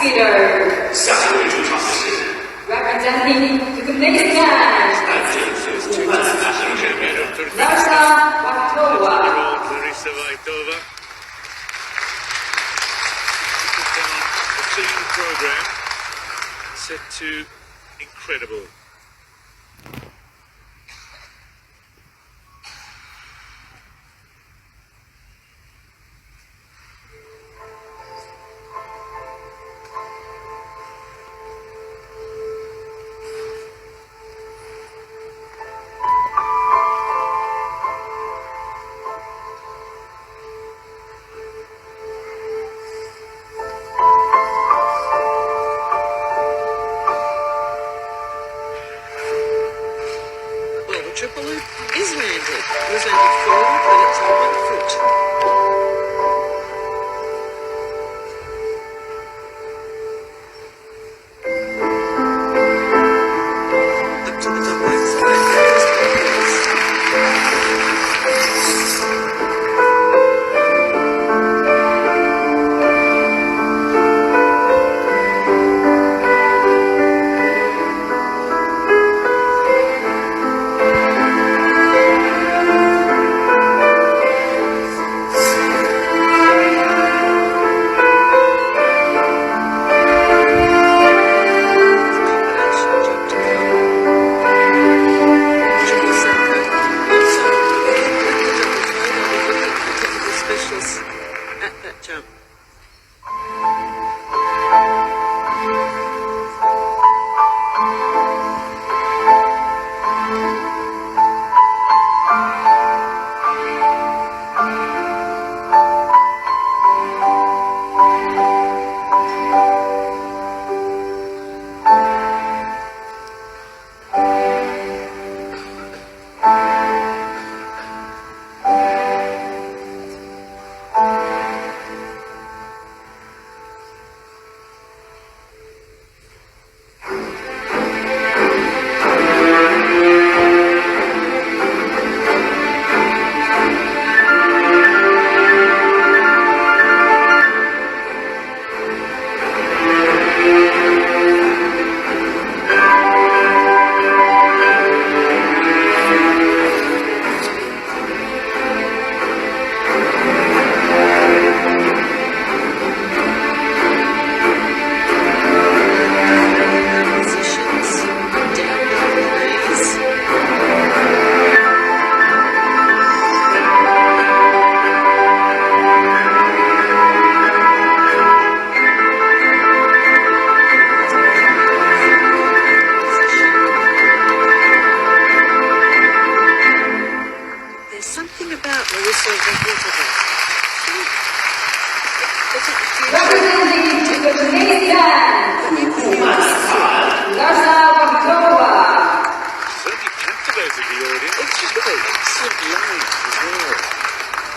speeder. 下一位出场的是 Representing Turkmenistan, 来自土曼斯坦的人员。 Larsa Vaktova. Larisa Vaitova. Put down a clean program set to incredible. Well, the triple loop is landed. It was landed forward, but it's on 1 foot. Up to the double specialists at that jump. Something about Larisa Vaitova. Representing Turkmenistan, 土曼斯坦 Larsa Vaktova. Certainly captivated the audience. It's great. Excellent lines as well.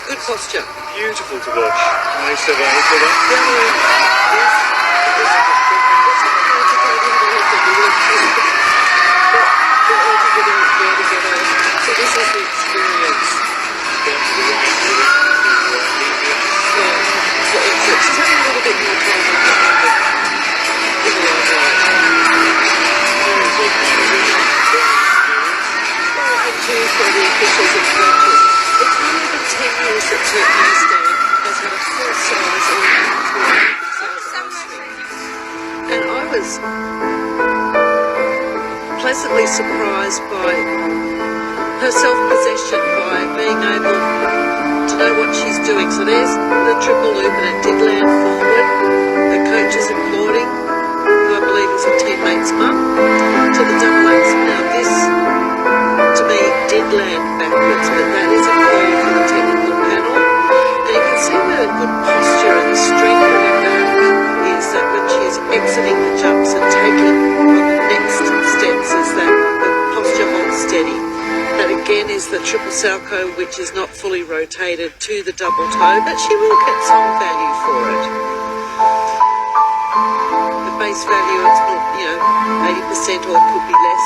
Good posture. Beautiful to watch. Larisa Vaitova. So this is the experience. Down to the right, to the right. So it's taking a little bit more time on the in the overall. Very good position. Very experienced. Well, and two for the officials and coaches. It's only been 10 years that Turkmenistan has had a full-size Olympic tour. And I was pleasantly surprised by her self-possession, by being able to know what she's doing. So there's the triple loop and it did land forward. The coach is applauding, who I believe is a teammate's mum, to the double axe. Now this, to me, did land backwards, but that is a call for the technical panel. And you can see where the good posture and the strength of her back is, that when she is exiting the jumps and taking on the next steps, is that the posture holds steady. That again is the triple salchow, which is not fully rotated to the double toe, but she will get some value for it. The base value, it's not, 80% or could be less.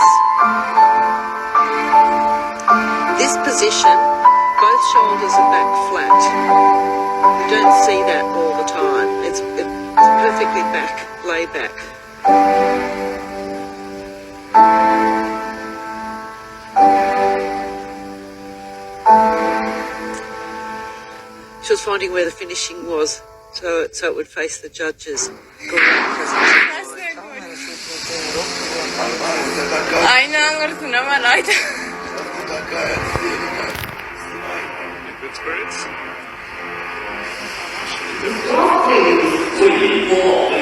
This position, both shoulders are back flat. You don't see that all the time. It's perfectly laid back. She was finding where the finishing was, so it would face the judges. Aynı angırtın ama aynı. In good spirits. 最后